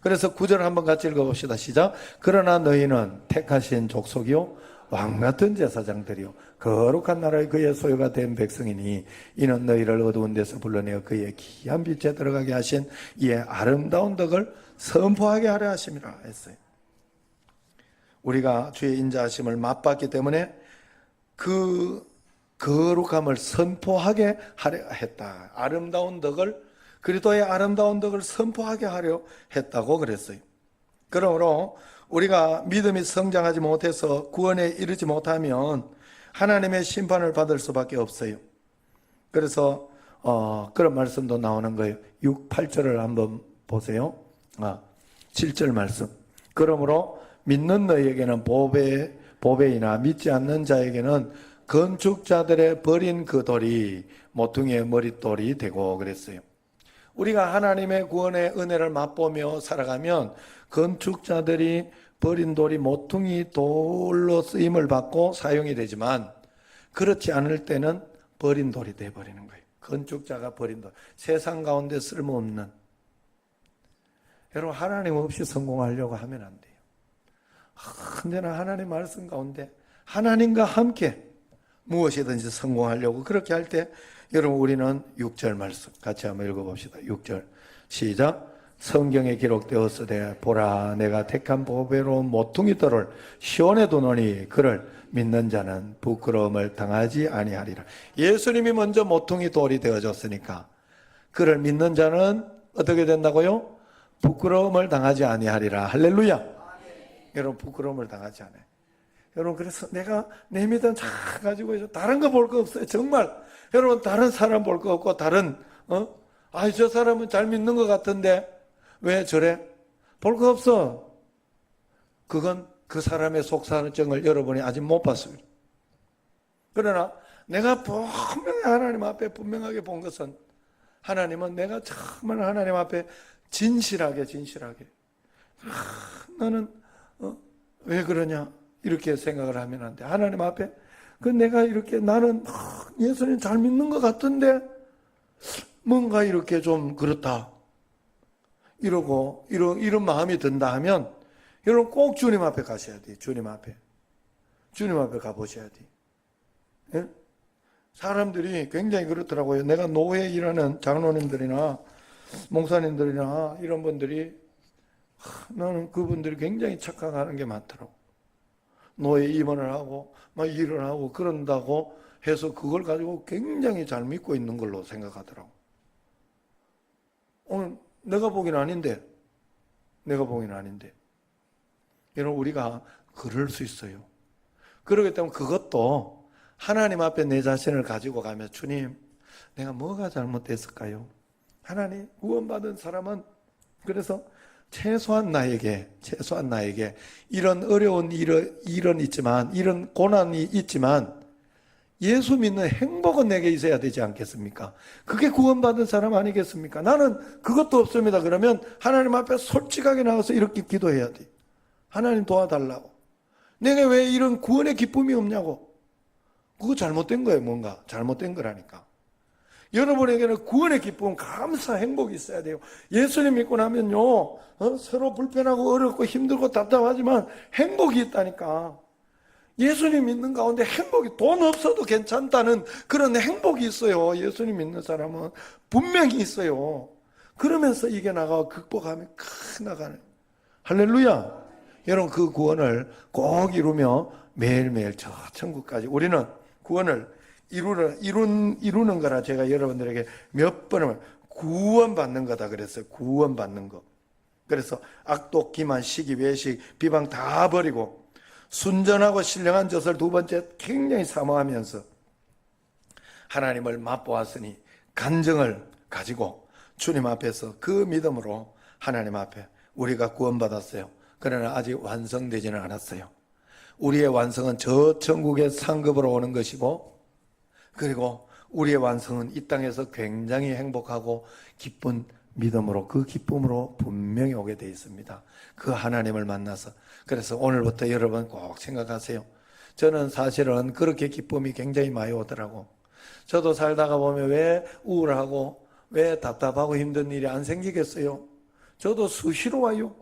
그래서 9절 한번 같이 읽어봅시다. 시작. 그러나 너희는 택하신 족속이요 왕같은 제사장들이요 거룩한 나라의 그의 소유가 된 백성이니 이는 너희를 어두운 데서 불러내어 그의 귀한 빛에 들어가게 하신 이의 아름다운 덕을 선포하게 하려 하심이라 했어요. 우리가 주의 인자하심을 맛봤기 때문에 그 거룩함을 선포하게 하려 했다. 아름다운 덕을, 그리스도의 아름다운 덕을 선포하게 하려 했다고 그랬어요. 그러므로 우리가 믿음이 성장하지 못해서 구원에 이르지 못하면 하나님의 심판을 받을 수밖에 없어요. 그래서 그런 말씀도 나오는 거예요. 6, 8절을 한번 보세요. 7절 말씀. 그러므로 믿는 너희에게는 보배이나 믿지 않는 자에게는 건축자들의 버린 그 돌이 모퉁이의 머릿돌이 되고 그랬어요. 우리가 하나님의 구원의 은혜를 맛보며 살아가면 건축자들이 버린 돌이 모퉁이 돌로 쓰임을 받고 사용이 되지만 그렇지 않을 때는 버린 돌이 되어버리는 거예요. 건축자가 버린 돌. 세상 가운데 쓸모없는. 여러분, 하나님 없이 성공하려고 하면 안 돼요. 언제나 하나님 말씀 가운데 하나님과 함께 무엇이든지 성공하려고 그렇게 할 때 여러분, 우리는 6절 말씀 같이 한번 읽어봅시다. 6절 시작. 성경에 기록되었으되 보라 내가 택한 보배로운 모퉁이 돌을 시온에 두노니 그를 믿는 자는 부끄러움을 당하지 아니하리라. 예수님이 먼저 모퉁이 돌이 되어졌으니까 그를 믿는 자는 어떻게 된다고요? 부끄러움을 당하지 아니하리라. 할렐루야. 여러분, 부끄러움을 당하지 않아요. 여러분, 그래서 내가 내 믿음 잘 가지고 있어. 다른 거 볼 거 없어요. 정말. 여러분, 다른 사람 볼 거 없고, 저 사람은 잘 믿는 것 같은데, 왜 저래? 볼 거 없어. 그건 그 사람의 속사정을 여러분이 아직 못 봤어요. 그러나, 내가 분명히 하나님 앞에 분명하게 본 것은, 하나님은 내가 정말 하나님 앞에 진실하게, 너는, 왜 그러냐? 이렇게 생각을 하면 안 돼. 하나님 앞에 내가 이렇게 나는 예수님 잘 믿는 것 같은데 뭔가 이렇게 좀 그렇다. 이러고 이런 마음이 든다 하면 여러분 꼭 주님 앞에 가셔야 돼. 주님 앞에 가보셔야 돼. 예? 사람들이 굉장히 그렇더라고요. 내가 노회에 일하는 장로님들이나 목사님들이나 이런 분들이 나는 그분들이 굉장히 착각하는 게 많더라고. 노예 입원을 하고 막 일을 하고 그런다고 해서 그걸 가지고 굉장히 잘 믿고 있는 걸로 생각하더라고. 오늘 내가 보기는 아닌데 여러분, 우리가 그럴 수 있어요. 그러기 때문에 그것도 하나님 앞에 내 자신을 가지고 가면, 주님, 내가 뭐가 잘못됐을까요? 하나님, 구원받은 사람은 그래서 최소한 나에게 이런 어려운 일은 있지만, 이런 고난이 있지만 예수 믿는 행복은 내게 있어야 되지 않겠습니까? 그게 구원받은 사람 아니겠습니까? 나는 그것도 없습니다. 그러면 하나님 앞에 솔직하게 나가서 이렇게 기도해야 돼. 하나님 도와달라고. 내가 왜 이런 구원의 기쁨이 없냐고. 그거 잘못된 거예요. 뭔가 잘못된 거라니까. 여러분에게는 구원의 기쁨, 감사, 행복이 있어야 돼요. 예수님 믿고 나면요, 서로 불편하고 어렵고 힘들고 답답하지만 행복이 있다니까. 예수님 믿는 가운데 행복이, 돈 없어도 괜찮다는 그런 행복이 있어요. 예수님 믿는 사람은 분명히 있어요. 그러면서 이겨나가고 극복하면 나가는. 할렐루야. 여러분, 그 구원을 꼭 이루며 매일매일 저 천국까지 우리는 구원을 이루는 거라 제가 여러분들에게 몇 번을 구원받는 거다 그랬어요. 구원받는 거. 그래서 악독, 기만, 시기, 외식, 비방 다 버리고 순전하고 신령한 젖을 두 번째 굉장히 사모하면서 하나님을 맛보았으니 간증을 가지고 주님 앞에서 그 믿음으로 하나님 앞에 우리가 구원받았어요. 그러나 아직 완성되지는 않았어요. 우리의 완성은 저 천국의 상급으로 오는 것이고, 그리고 우리의 완성은 이 땅에서 굉장히 행복하고 기쁜 믿음으로, 그 기쁨으로 분명히 오게 되어 있습니다. 그 하나님을 만나서. 그래서 오늘부터 여러분 꼭 생각하세요. 저는 사실은 그렇게 기쁨이 굉장히 많이 오더라고. 저도 살다가 보면 왜 우울하고 왜 답답하고 힘든 일이 안 생기겠어요? 저도 수시로 와요.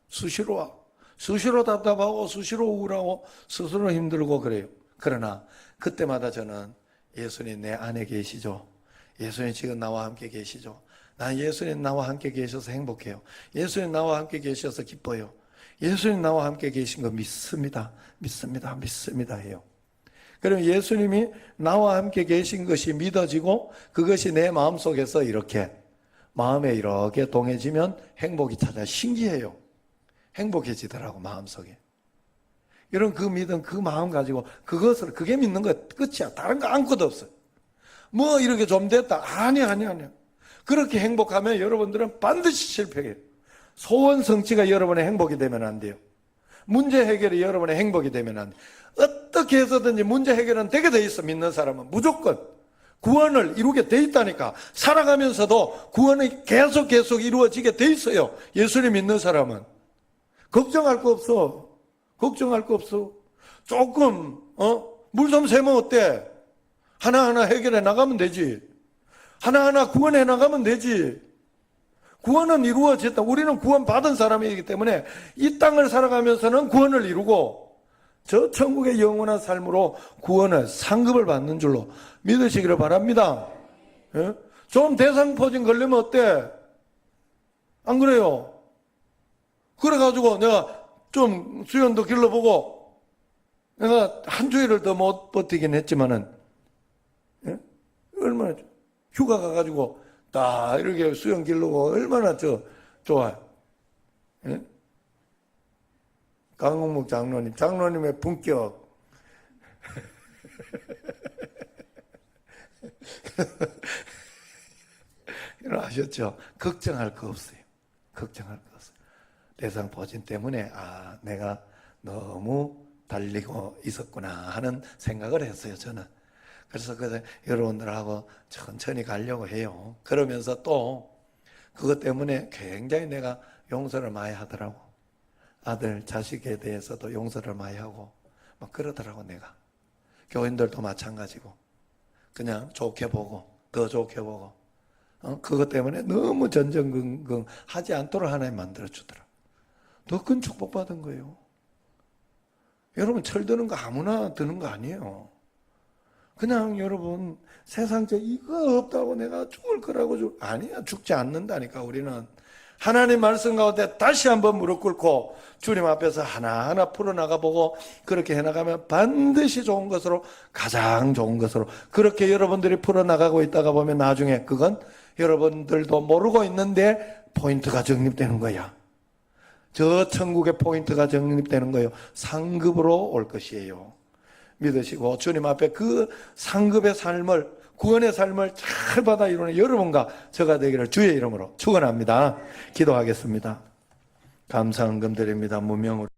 수시로 와. 수시로 답답하고 수시로 우울하고 스스로 힘들고 그래요. 그러나 그때마다 저는 예수님 내 안에 계시죠. 예수님 지금 나와 함께 계시죠. 난 예수님 나와 함께 계셔서 행복해요. 예수님 나와 함께 계셔서 기뻐요. 예수님 나와 함께 계신 거 믿습니다. 해요. 그러면 예수님이 나와 함께 계신 것이 믿어지고 그것이 내 마음속에서 이렇게 마음에 이렇게 동해지면 행복이 찾아. 신기해요. 행복해지더라고, 마음속에. 이런 그 믿음, 그 마음 가지고 그게 믿는 거 끝이야. 다른 거 아무것도 없어. 뭐 이렇게 좀 됐다. 아니야. 그렇게 행복하면 여러분들은 반드시 실패해요. 소원 성취가 여러분의 행복이 되면 안 돼요. 문제 해결이 여러분의 행복이 되면 안 돼요. 어떻게 해서든지 문제 해결은 되게 돼 있어. 믿는 사람은 무조건 구원을 이루게 돼 있다니까. 살아가면서도 구원이 계속 이루어지게 돼 있어요. 예수님 믿는 사람은. 걱정할 거 없어. 조금 물 좀 새면 어때? 하나하나 해결해 나가면 되지. 하나하나 구원해 나가면 되지. 구원은 이루어졌다. 우리는 구원 받은 사람이기 때문에 이 땅을 살아가면서는 구원을 이루고 저 천국의 영원한 삶으로 구원을 상급을 받는 줄로 믿으시기를 바랍니다. 예? 좀 대상포진 걸리면 어때? 안 그래요? 그래가지고 내가 좀 수련도 길러보고 내가 한 주일을 더 못 버티긴 했지만은, 예? 얼마나 휴가 가가지고 다 이렇게 수련 길르고 얼마나 좋아요. 예? 강홍목 장로님의 품격. 아셨죠? 걱정할 거 없어요. 대상포진 때문에 내가 너무 달리고 있었구나 하는 생각을 했어요, 저는. 그래서 여러분들하고 천천히 가려고 해요. 그러면서 또 그것 때문에 굉장히 내가 용서를 많이 하더라고. 아들, 자식에 대해서도 용서를 많이 하고 막 그러더라고. 내가 교인들도 마찬가지고 그냥 좋게 보고 더 좋게 보고 그것 때문에 너무 전전긍긍 하지 않도록 하나님 만들어주더라. 더 큰 축복받은 거예요. 여러분, 철 드는 거 아무나 드는 거 아니에요. 그냥 여러분 세상에 이거 없다고 내가 죽을 거라고 아니야. 죽지 않는다니까. 우리는 하나님 말씀 가운데 다시 한번 무릎 꿇고 주님 앞에서 하나하나 풀어나가 보고 그렇게 해나가면 반드시 좋은 것으로, 가장 좋은 것으로 그렇게 여러분들이 풀어나가고 있다가 보면 나중에 그건 여러분들도 모르고 있는데 포인트가 정립되는 거야. 저 천국의 포인트가 정립되는 거예요. 상급으로 올 것이에요. 믿으시고 주님 앞에 그 상급의 삶을, 구원의 삶을 잘 받아 이루는 여러분과 저가 되기를 주의 이름으로 축원합니다. 기도하겠습니다. 감사 헌금 드립니다. 무명으로.